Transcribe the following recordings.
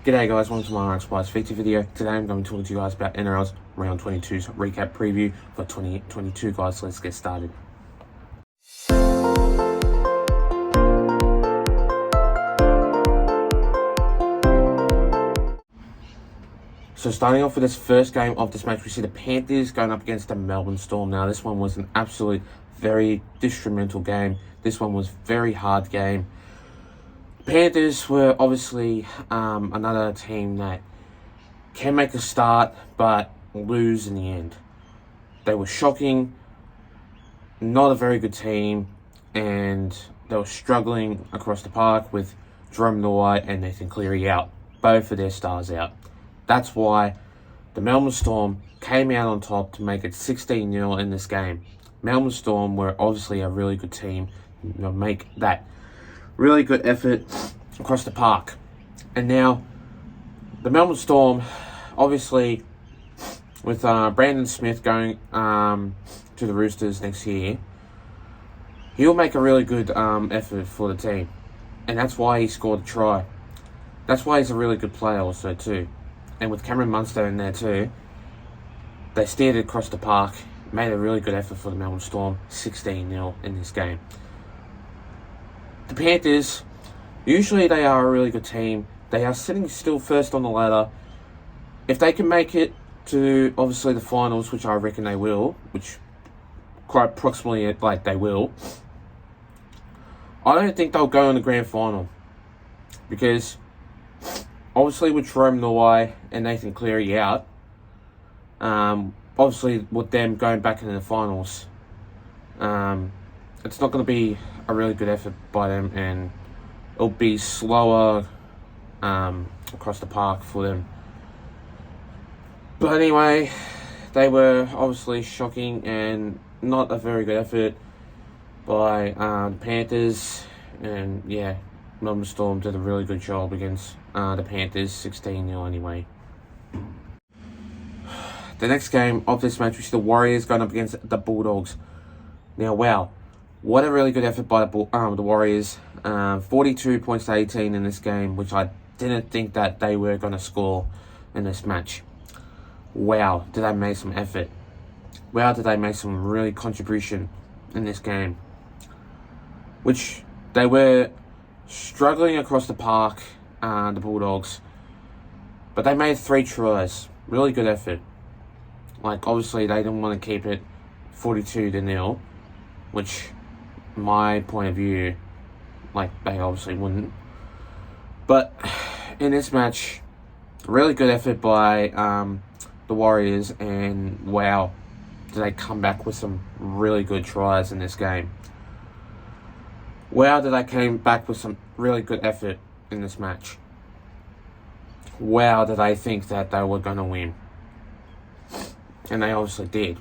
G'day guys, welcome to my Xbox feature video. Today I'm going to talk to you guys about NRL's round 22's recap preview for 2022 guys. So let's get started. So starting off with this first game of this match, we see the Panthers going up against the Melbourne Storm. Now this one was an absolute very detrimental game. This one was very hard game. Panthers were obviously another team that can make a start but lose in the end. They were shocking, not a very good team, and they were struggling across the park with Jerome Noah and Nathan Cleary out, both of their stars out. That's why the Melbourne Storm came out on top to make it 16-0 in this game. Melbourne Storm were obviously a really good team, make that really good effort across the park. And now, the Melbourne Storm, obviously, with Brandon Smith going to the Roosters next year, he'll make a really good effort for the team. And that's why he scored a try. That's why he's a really good player also too. And with Cameron Munster in there too, they steered it across the park, made a really good effort for the Melbourne Storm, 16-0 in this game. The Panthers, usually they are a really good team. They are sitting still first on the ladder. If they can make it to, obviously, the finals, which I reckon they will, which quite approximately like they will, I don't think they'll go in the grand final. Because, obviously, with Jerome Noah and Nathan Cleary out, obviously, with them going back into the finals, it's not going to be a really good effort by them, and it'll be slower across the park for them. But anyway, they were obviously shocking and not a very good effort by the Panthers. And yeah, Melbourne Storm did a really good job against the Panthers, 16-0 anyway. The next game of this match, we see the Warriors going up against the Bulldogs. Now, wow, what a really good effort by the Warriors. 42 points to 18 in this game, which I didn't think that they were going to score in this match. Wow, did they make some effort. Wow, did they make some really contribution in this game. Which they were struggling across the park, the Bulldogs. But they made 3 tries. Really good effort. Like, obviously, they didn't want to keep it 42-0, which, my point of view, like, they obviously wouldn't. But in this match, really good effort by the Warriors, and wow, did they come back with some really good tries in this game. Wow, did they came back with some really good effort in this match. Wow, did they think that they were going to win. And they obviously did.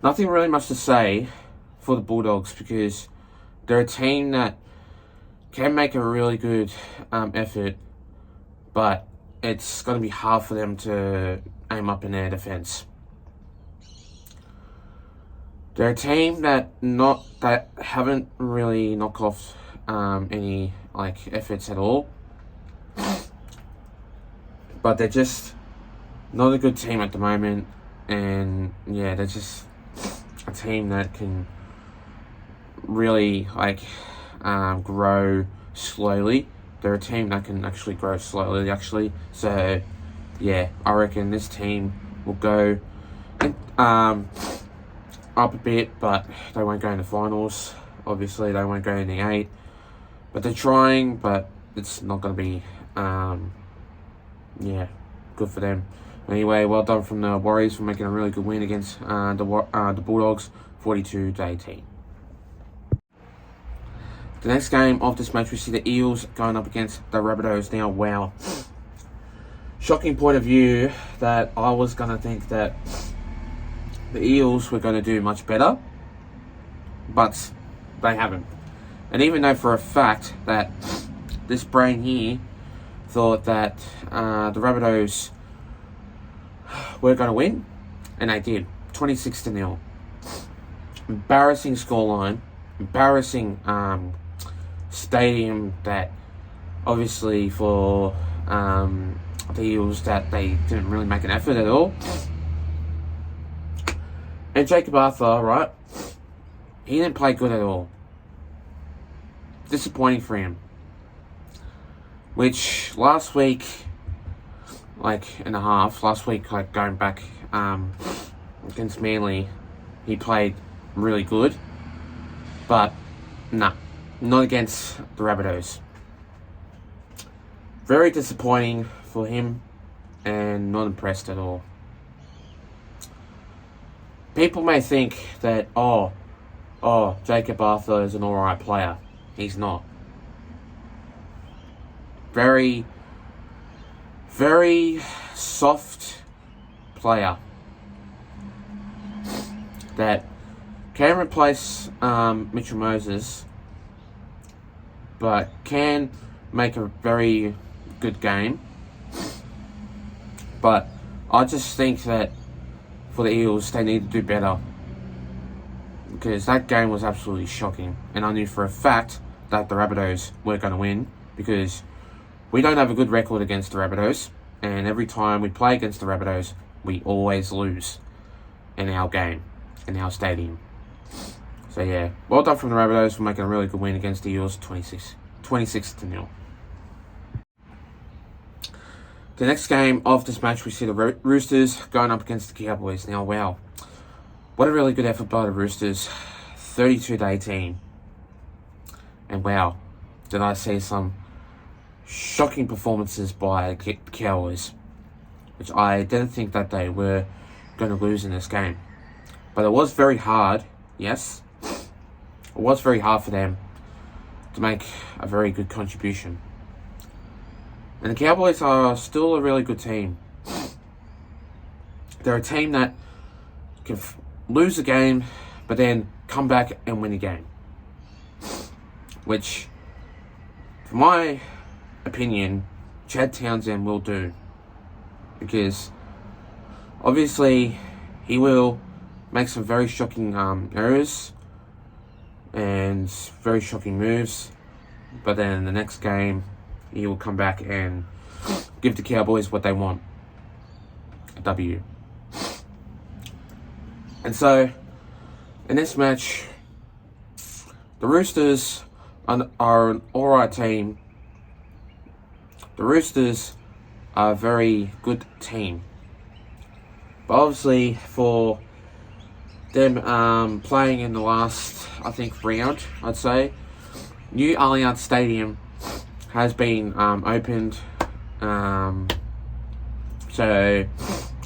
Nothing really much to say for the Bulldogs, because they're a team that can make a really good effort, but it's going to be hard for them to aim up in their defense. They're a team that haven't really knocked off any efforts at all, but they're just not a good team at the moment. And yeah, they're just a team that can really grow slowly. They're a team that can actually grow slowly, actually. So yeah, I reckon this team will go up a bit, but they won't go in the finals. Obviously, they won't go in the 8. But they're trying, but it's not going to be good for them. Anyway, well done from the Warriors for making a really good win against the Bulldogs, 42-18. The next game of this match, we see the Eels going up against the Rabbitohs. Now, wow. Shocking point of view that I was going to think that the Eels were going to do much better, but they haven't. And even though for a fact that this brain here thought that the Rabbitohs were going to win, and they did, 26-0. Embarrassing scoreline, embarrassing stadium that obviously for the Eels that they didn't really make an effort at all. And Jacob Arthur, right? He didn't play good at all. Disappointing for him. Which last week, going back against Manly, he played really good. But, nah, not against the Rabbitohs. Very disappointing for him and not impressed at all. People may think that, Jacob Arthur is an alright player. He's not. Very, very soft player that can replace Mitchell Moses, but can make a very good game. But I just think that for the Eels, they need to do better, because that game was absolutely shocking, and I knew for a fact that the Rabbitohs weren't going to win, because we don't have a good record against the Rabbitohs, and every time we play against the Rabbitohs, we always lose in our game, in our stadium. So yeah, well done from the Rabbitohs for making a really good win against the Eels, 26-0. The next game of this match, we see the Roosters going up against the Cowboys. Now, wow, what a really good effort by the Roosters, 32-18. And wow, did I see some shocking performances by the Cowboys, which I didn't think that they were going to lose in this game. But it was very hard, yes. It was very hard for them to make a very good contribution. And the Cowboys are still a really good team. They're a team that can lose a game, but then come back and win a game. Which, for my opinion, Chad Townsend will do. Because, obviously, he will make some very shocking errors and very shocking moves. But then in the next game, he will come back and give the Cowboys what they want. A W. And so, in this match, the Roosters are an alright team. The Roosters are a very good team. But obviously, for them playing in the last, round, I'd say, New Allianz Stadium has been opened. So, I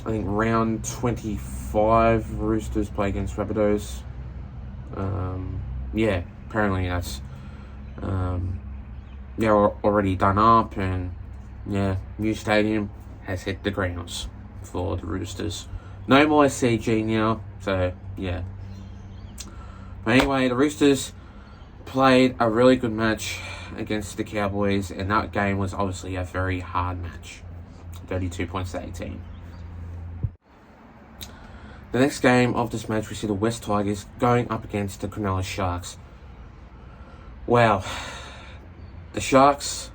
think round 25, Roosters play against Rabbitohs. Apparently that's already done up, and new stadium has hit the grounds for the Roosters. No more CG now, so yeah. But anyway, the Roosters played a really good match against the Cowboys, and that game was obviously a very hard match. 32 points to 18. The next game of this match, we see the West Tigers going up against the Cronulla Sharks. Wow. The Sharks,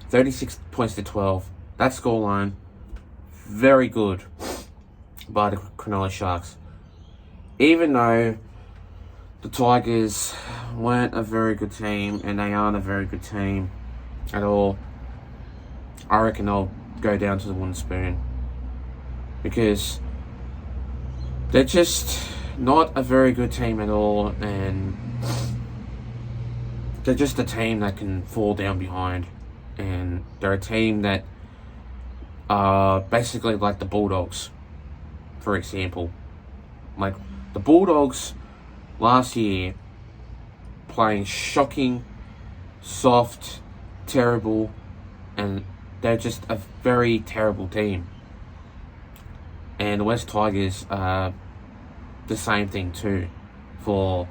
36 points to 12. That scoreline, very good by the Cronulla Sharks. Even though the Tigers weren't a very good team, and they aren't a very good team at all, I reckon they'll go down to the wooden spoon. Because they're just not a very good team at all, and they're just a team that can fall down behind. And they're a team that are basically like the Bulldogs, for example. Like the Bulldogs last year, playing shocking, soft, terrible, and they're just a very terrible team. And the West Tigers are the same thing too for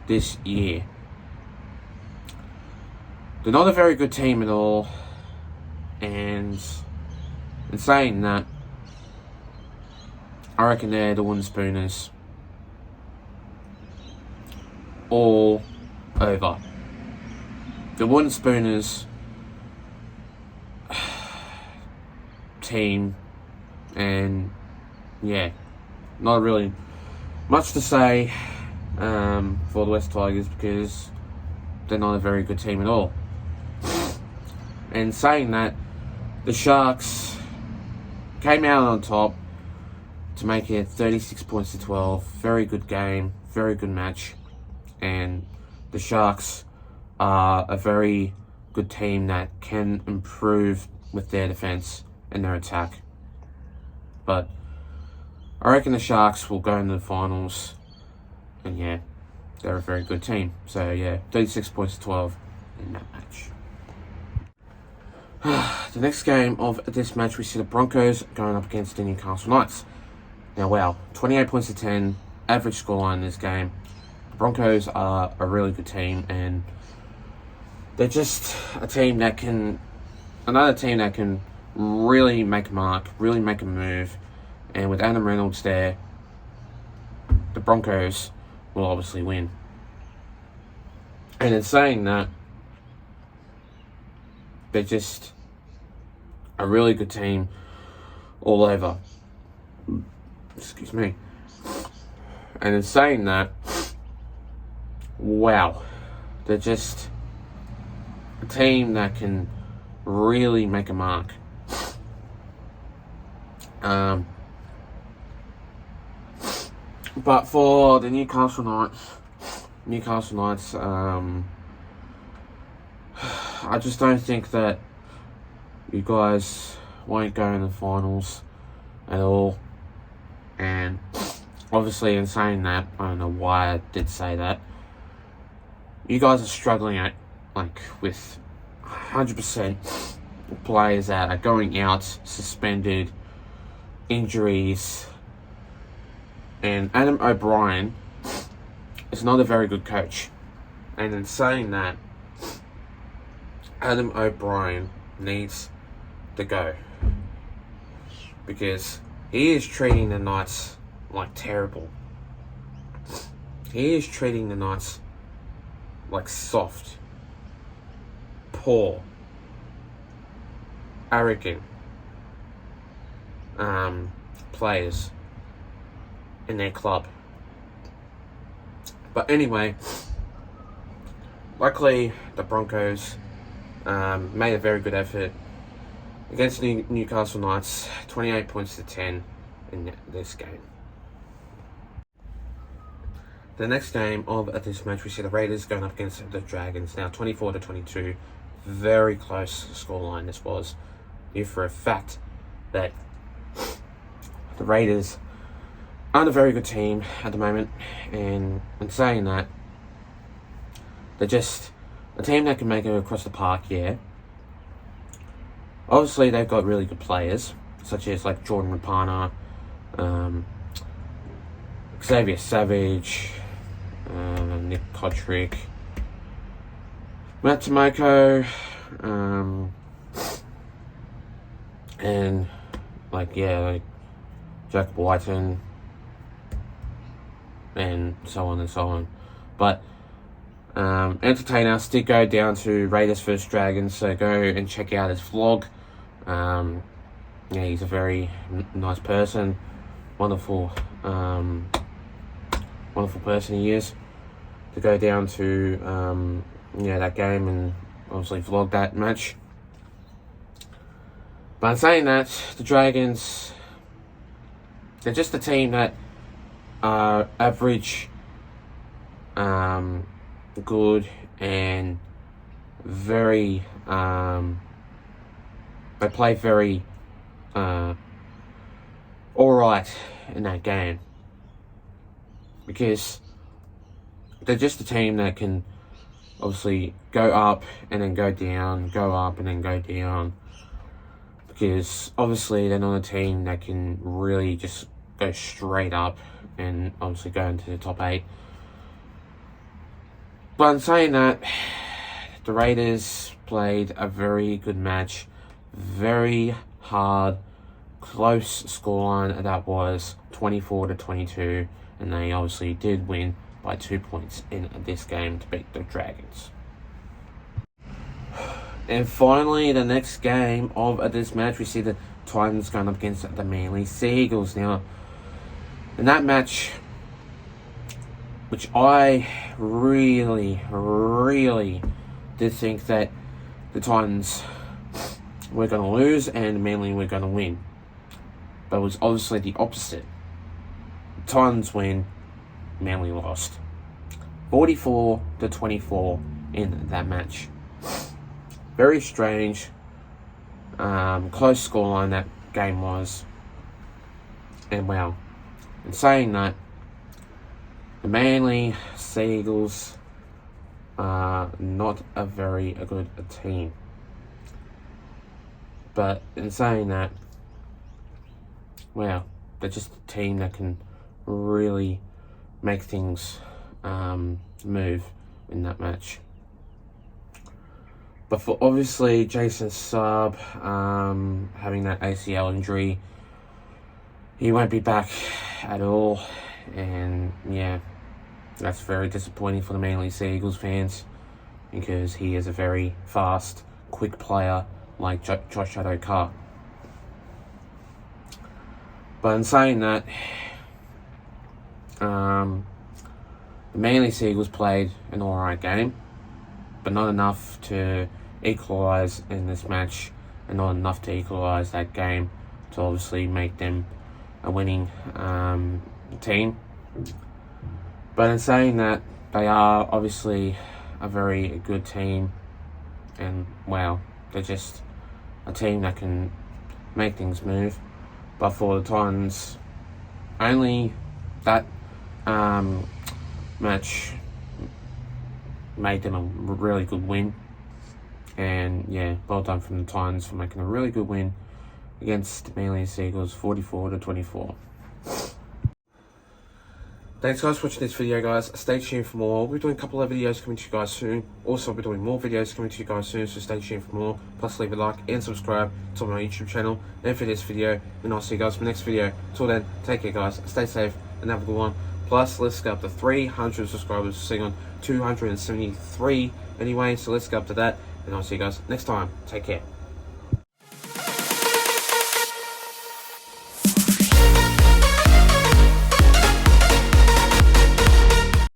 this year. They're not a very good team at all, and in saying that, I reckon they're the wooden spooners all over. The wooden spooners team, and yeah, not really much to say for the West Tigers because they're not a very good team at all. And saying that, the Sharks came out on top to make it 36 points to 12. Very good game, very good match. And the Sharks are a very good team that can improve with their defense and their attack. But I reckon the Sharks will go into the finals. And yeah, they're a very good team. So yeah, 36 points to 12 in that match. The next game of this match, we see the Broncos going up against the Newcastle Knights. Now, wow, 28 points to 10, average scoreline in this game. The Broncos are a really good team, and they're just another team that can really make a mark, really make a move. And with Adam Reynolds there, the Broncos will obviously win. And in saying that, they're just a really good team all over. Excuse me. And in saying that, wow, they're just a team that can really make a mark. But for the Newcastle Knights, I just don't think that you guys won't go in the finals at all. And obviously, in saying that, I don't know why I did say that. You guys are struggling with 100% players that are going out, suspended, injuries. And Adam O'Brien is not a very good coach. And in saying that, Adam O'Brien needs to go. Because he is treating the Knights like terrible. He is treating the Knights like soft, poor, arrogant players in their club. But anyway, luckily the Broncos made a very good effort against the Newcastle Knights, 28 points to 10 in this game. The next game of this match, we see the Raiders going up against the Dragons. Now 24 to 22, very close scoreline this was. Knew for a fact that the Raiders aren't a very good team at the moment, and in saying that, they're just a team that can make it across the park, yeah. Obviously, they've got really good players, such as like Jordan Rapana, Xavier Savage, Nick Kotrick, Matt Tomoko, and Jack Whiten, and so on and so on. But entertain us, did go down to Raiders vs Dragons, so go and check out his vlog. He's a very nice person, wonderful person he is. To go down to that game and obviously vlog that match. But in saying that, the Dragons, they're just a team that are average, good, and very, they play very alright in that game. Because they're just a team that can obviously go up and then go down, go up and then go down. Because obviously they're not a team that can really just go straight up and obviously go into the top 8. But in saying that, the Raiders played a very good match. Very hard, close scoreline that was 24 to 22. And they obviously did win by 2 points in this game to beat the Dragons. And finally, the next game of this match, we see the Titans going up against the Manly Seagulls. Now, in that match, which I really did think that the Titans were going to lose and Manly were going to win. But it was obviously the opposite. The Titans win, Manly lost. 44-24 in that match. Very strange. Close scoreline that game was. And wow. In saying that, the Manly Seagulls are not a very good team. But in saying that, wow, they're just a team that can really make things move in that match. But for obviously Jason Saab having that ACL injury, he won't be back at all. And yeah, that's very disappointing for the Manly Seagulls fans, because he is a very fast, quick player like Josh Adokar. But in saying that, the Manly Seagulls played an alright game, but not enough to equalise in this match, and not enough to equalise that game to obviously make them a winning team. But in saying that, they are obviously a very good team, and wow, they're just a team that can make things move. But for the Titans, only that match made them a really good win. And yeah, well done from the Titans for making a really good win against the Manly Seagulls, 44-24. Thanks guys for watching this video, guys. Stay tuned for more. We're doing a couple of videos coming to you guys soon. Also, we're doing more videos coming to you guys soon, so stay tuned for more. Plus, leave a like and subscribe to my YouTube channel. And for this video, and I'll see you guys for the next video. Till then, take care guys. Stay safe and have a good one. Plus, let's get up to 300 subscribers. We're sitting on 273 anyway, so let's get up to that. And I'll see you guys next time. Take care.